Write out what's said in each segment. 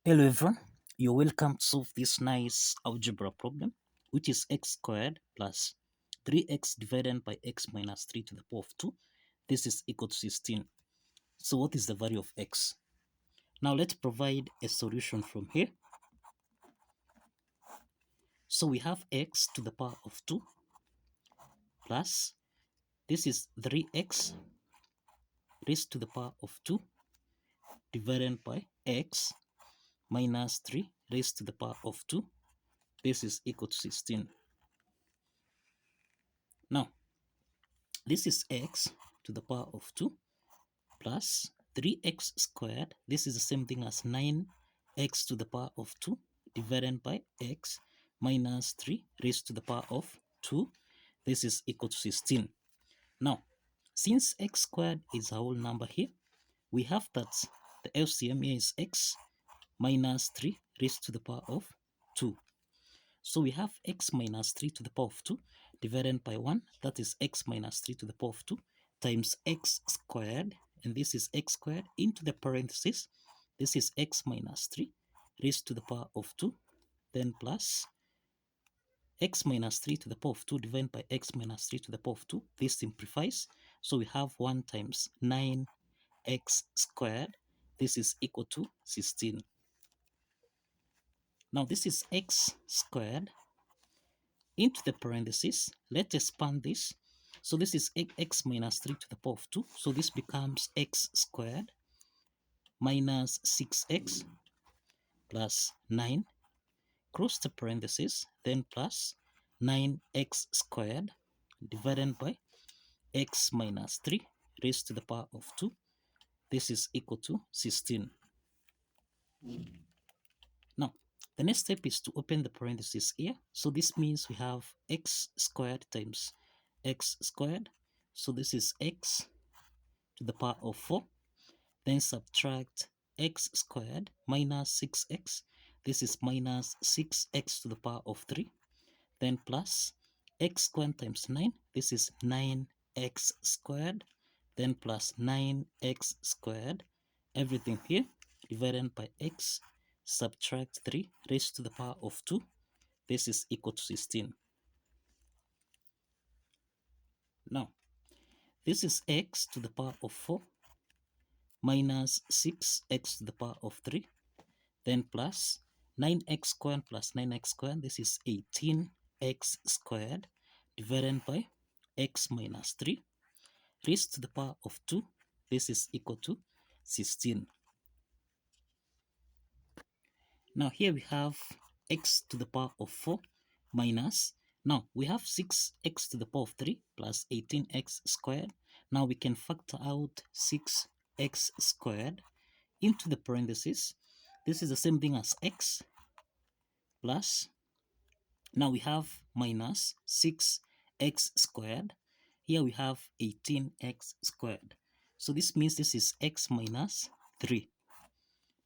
Hello everyone, you're welcome to solve this nice algebra problem, which is x squared plus 3x divided by x minus 3 to the power of 2. This is equal to 16. So what is the value of x? Now let's provide a solution from here. So we have x to the power of 2 plus, this is 3x raised to the power of 2 divided by x minus 3 raised to the power of 2. This is equal to 16. Now, this is x to the power of 2 plus 3x squared. This is the same thing as 9x to the power of 2 divided by x minus 3 raised to the power of 2. This is equal to 16. Now, since x squared is a whole number here, we have that the LCM here is x minus 3 raised to the power of 2. So we have x minus 3 to the power of 2 divided by 1, that is x minus 3 to the power of 2 times x squared, and this is x squared into the parentheses. This is x minus 3 raised to the power of 2, then plus x minus 3 to the power of 2 divided by x minus 3 to the power of 2. This simplifies. So we have 1 times 9x squared. This is equal to 16. Now this is x squared into the parentheses. Let's expand this. So this is x minus 3 to the power of 2. So this becomes x squared minus 6x plus 9. Close the parentheses, then plus 9x squared divided by x minus 3 raised to the power of 2. This is equal to 16. Now, the next step is to open the parentheses here. So this means we have x squared times x squared. So this is x to the power of 4. Then subtract x squared minus 6x. This is minus 6x to the power of 3. Then plus x squared times 9. This is 9x squared. Then plus 9x squared. Everything here divided by x. Subtract 3 raised to the power of 2. This is equal to 16. Now, this is x to the power of 4 minus 6x to the power of 3. Then plus 9x squared plus 9x squared. This is 18x squared divided by x minus 3 raised to the power of 2. This is equal to 16. Now here we have x to the power of 4 minus, now we have 6x to the power of 3 plus 18x squared. Now we can factor out 6x squared into the parentheses. This is the same thing as x plus, now we have minus 6x squared. Here we have 18x squared. So this means this is x minus 3.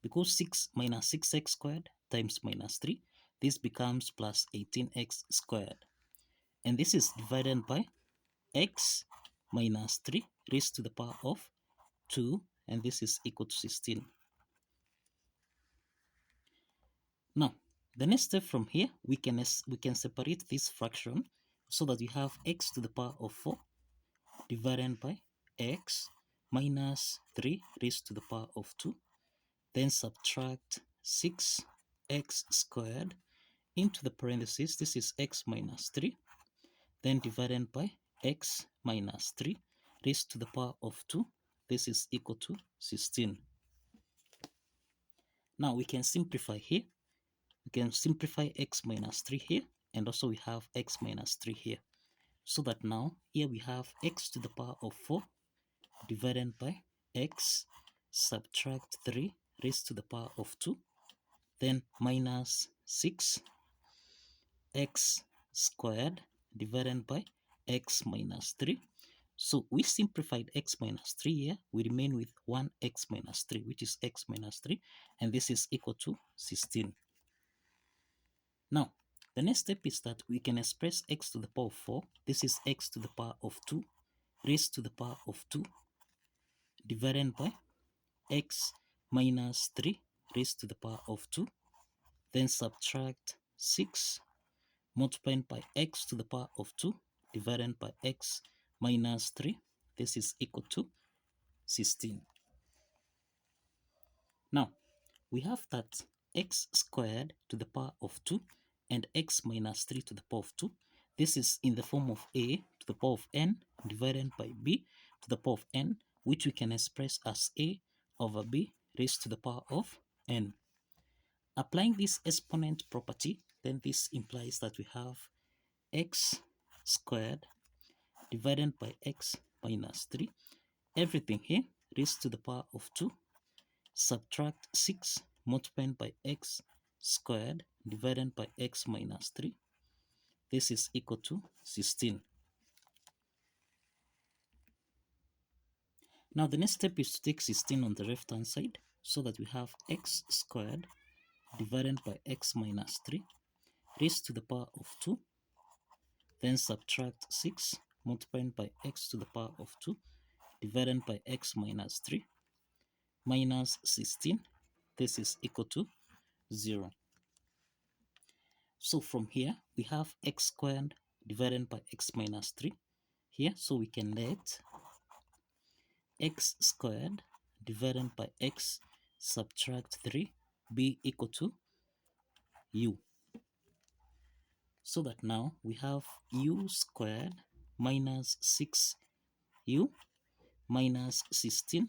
Because 6 minus 6x squared times minus 3, this becomes plus 18x squared. And this is divided by x minus 3 raised to the power of 2, and this is equal to 16. Now, the next step from here, we can separate this fraction so that we have x to the power of 4 divided by x minus 3 raised to the power of 2. Then subtract 6x squared into the parentheses. This is x minus 3. Then divided by x minus 3 raised to the power of 2. This is equal to 16. Now we can simplify here. We can simplify x minus 3 here. And also we have x minus 3 here. So that now here we have x to the power of 4 divided by x, subtract 3 raised to the power of 2, then minus 6x squared divided by x minus 3. So we simplified x minus 3 here. We remain with 1x minus 3, which is x minus 3, and this is equal to 16. Now, the next step is that we can express x to the power of 4. This is x to the power of 2 raised to the power of 2 divided by x minus 3 raised to the power of 2, then subtract 6 multiplied by x to the power of 2 divided by x minus 3. This is equal to 16. Now, we have that x squared to the power of 2 and x minus 3 to the power of 2. This is in the form of a to the power of n divided by b to the power of n, which we can express as a over b raised to the power of n. Applying this exponent property, then this implies that we have x squared divided by x minus 3, everything here raised to the power of 2, subtract 6 multiplied by x squared divided by x minus 3. This is equal to 16. Now the next step is to take 16 on the left hand side, so that we have x squared divided by x minus 3 raised to the power of 2, then subtract 6 multiplied by x to the power of 2 divided by x minus 3 minus 16. This is equal to 0. So from here, we have x squared divided by x minus 3 here. So we can let x squared divided by x subtract 3 be equal to u. So that now we have u squared minus 6u minus 16.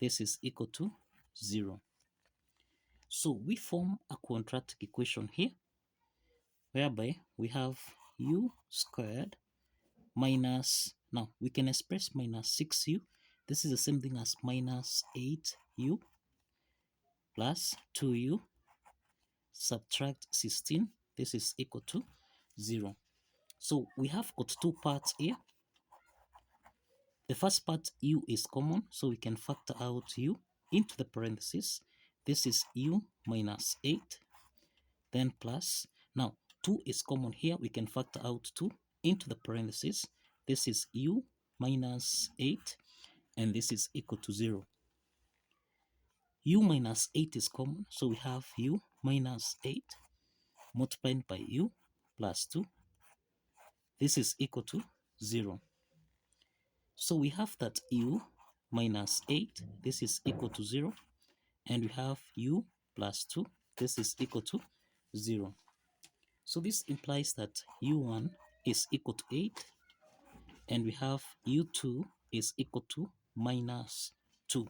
This is equal to 0. So we form a quadratic equation here, whereby we have u squared minus, now we can express minus 6u. This is the same thing as minus 8u plus 2u subtract 16. This is equal to 0. So we have got two parts here. The first part, u is common, so we can factor out u into the parentheses. This is u minus 8, then plus, now 2 is common here, we can factor out 2 into the parentheses. This is u minus 8, and this is equal to 0. U minus 8 is common, so we have u minus 8 multiplied by u plus 2. This is equal to 0. So we have that u minus 8, this is equal to 0, and we have u plus 2, this is equal to 0. So this implies that u1 is equal to 8, and we have u2 is equal to minus 2.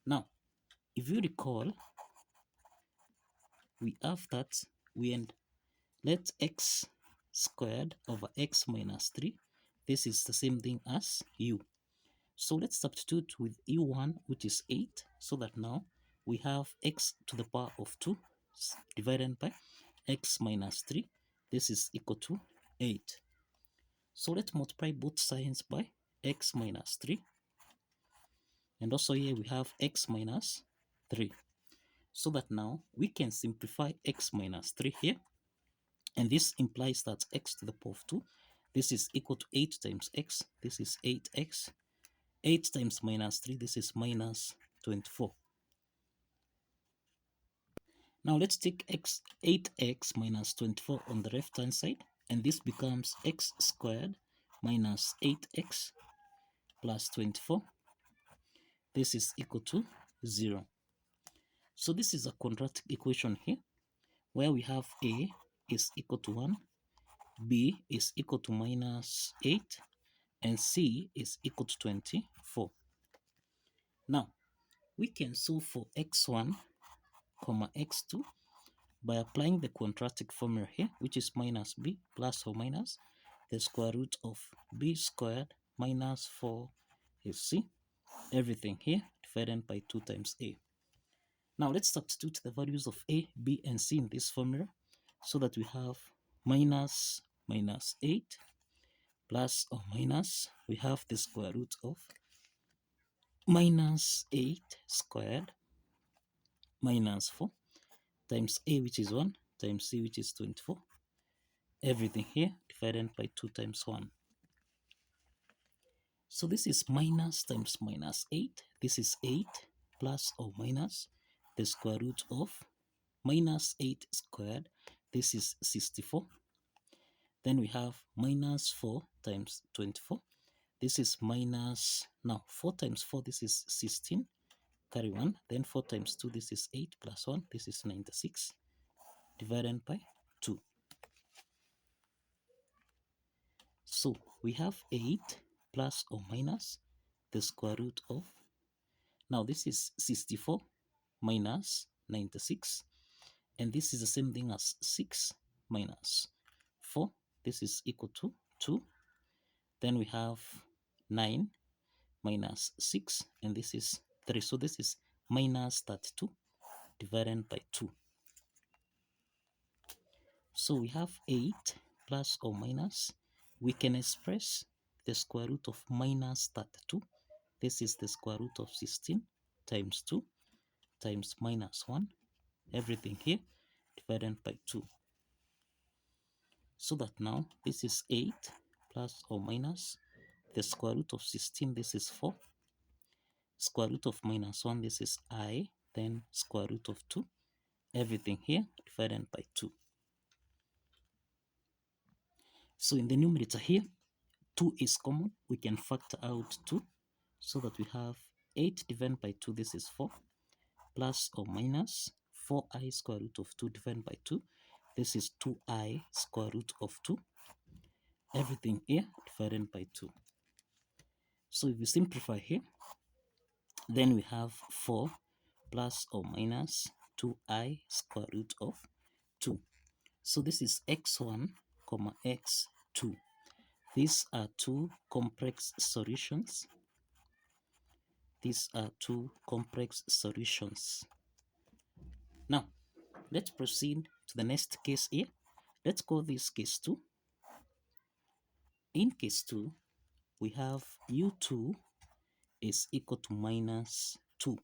Now, if you recall, we have that we end let x squared over x minus 3, this is the same thing as u. So let's substitute with u1, which is 8, so that now we have x to the power of 2 divided by x minus 3. This is equal to 8. So let's multiply both sides by x minus 3. And also here we have x minus 3. So that now we can simplify x minus 3 here. And this implies that x to the power of 2, this is equal to 8 times x. This is 8x. 8 times minus 3, this is minus 24. Now let's take 8x minus 24 on the left hand side, and this becomes x squared minus 8x plus 24. This is equal to 0. So this is a quadratic equation here, where we have a is equal to 1, b is equal to minus 8, and c is equal to 24. Now, we can solve for x1, x2 by applying the quadratic formula here, which is minus b plus or minus the square root of b squared minus 4 is c. Everything here divided by 2 times a. Now let's substitute the values of a, b, and c in this formula, so that we have minus 8 plus or minus, we have the square root of minus 8 squared minus 4 times a, which is 1, times c, which is 24. Everything here divided by 2 times 1. So this is minus times minus 8. This is 8 plus or minus the square root of minus 8 squared, this is 64. Then we have minus 4 times 24. This is minus, now 4 times 4, this is 16, carry 1. Then 4 times 2, this is 8, plus 1, this is 96, divided by 2. So we have 8 plus or minus the square root of, now this is 64 minus 96, and this is the same thing as 6 minus 4. This is equal to 2. Then we have 9 minus 6, and this is 3. So this is minus 32 divided by 2. So we have 8 plus or minus. We can express the square root of minus 32. This is the square root of 16 times 2 times minus 1. Everything here divided by 2. So that now this is 8 plus or minus the square root of 16, this is 4. Square root of minus 1, this is I. Then square root of 2. Everything here divided by 2. So in the numerator here, 2 is common. We can factor out 2 so that we have 8 divided by 2, this is 4, plus or minus 4i square root of 2 divided by 2. This is 2i square root of 2. Everything here divided by 2. So if we simplify here, then we have 4 plus or minus 2i square root of 2. So this is x1, x2. These are two complex solutions. These are two complex solutions. Now, let's proceed to the next case here. Let's call this case 2. In case 2, we have u2 is equal to minus 2.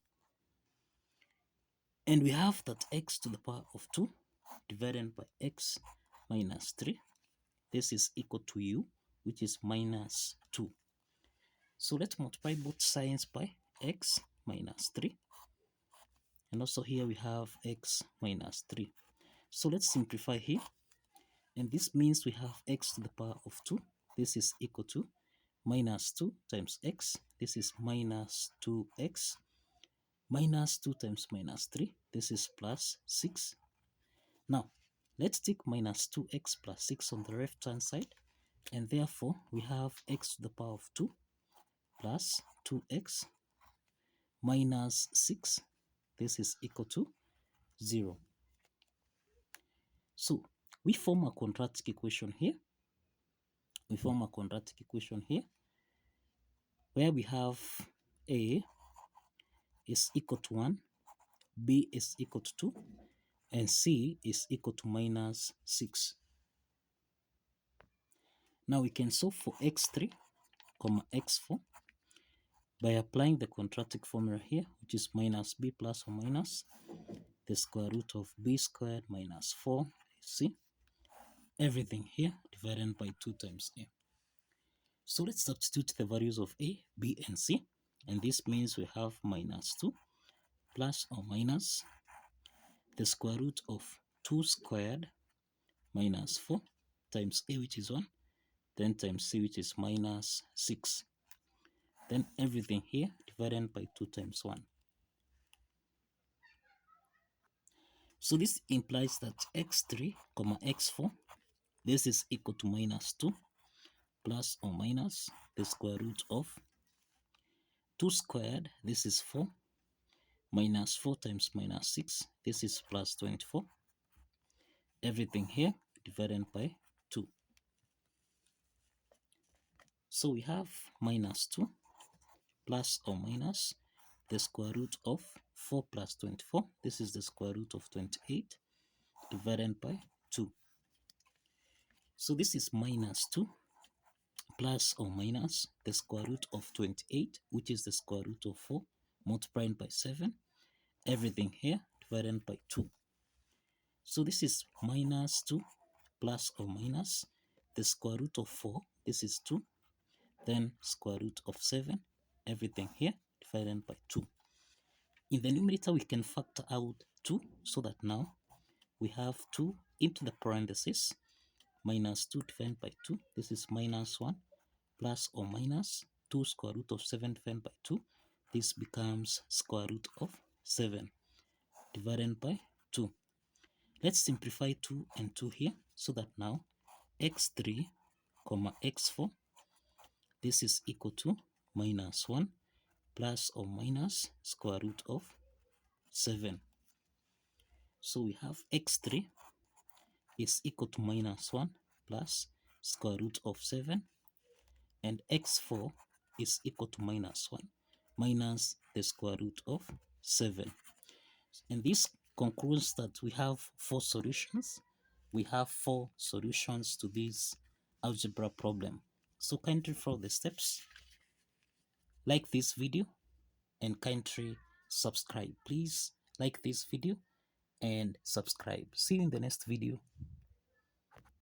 And we have that x to the power of 2 divided by x minus 3. This is equal to u, which is minus 2. So let's multiply both sides by x minus 3. And also here we have x minus 3. So let's simplify here. And this means we have x to the power of 2. This is equal to minus 2 times x. This is minus 2x. Minus 2 times minus 3. This is plus 6. Now, let's take minus 2x plus 6 on the left-hand side. And therefore, we have x to the power of 2 plus 2x minus 6. This is equal to 0. So, we form a quadratic equation here. We form a quadratic equation here where we have a is equal to 1, b is equal to 2, and c is equal to minus 6. Now we can solve for x3, x4 by applying the quadratic formula here, which is minus b plus or minus the square root of b squared minus 4ac. Everything here divided by 2 times a. So let's substitute the values of a, b, and c. And this means we have minus 2 plus or minus the square root of 2 squared minus 4 times a, which is 1, then times c, which is minus 6. Then everything here divided by 2 times 1. So this implies that x3, x4, this is equal to minus 2 plus or minus the square root of 2 squared, this is 4, minus 4 times minus 6, this is plus 24. Everything here divided by 2. So we have minus 2 plus or minus the square root of 4 plus 24. This is the square root of 28 divided by 2. So this is minus 2 plus or minus the square root of 28, which is the square root of 4 multiplied by 7. Everything here divided by 2. So this is minus 2 plus or minus the square root of 4. This is 2. Then square root of 7. Everything here divided by 2. In the numerator, we can factor out 2, so that now we have 2 into the parenthesis minus 2 divided by 2. This is minus 1 plus or minus 2 square root of 7 divided by 2. This becomes square root of 7 divided by 2. Let's simplify 2 and 2 here, so that now x3 comma x4, this is equal to minus 1 plus or minus square root of 7. So we have x3 is equal to minus 1 plus square root of 7, and x4 is equal to minus 1 minus the square root of 7. And this concludes that we have 4 solutions. We have 4 solutions to this algebra problem. So kindly follow the steps, like this video, and kindly subscribe. Please like this video and subscribe. See you in the next video.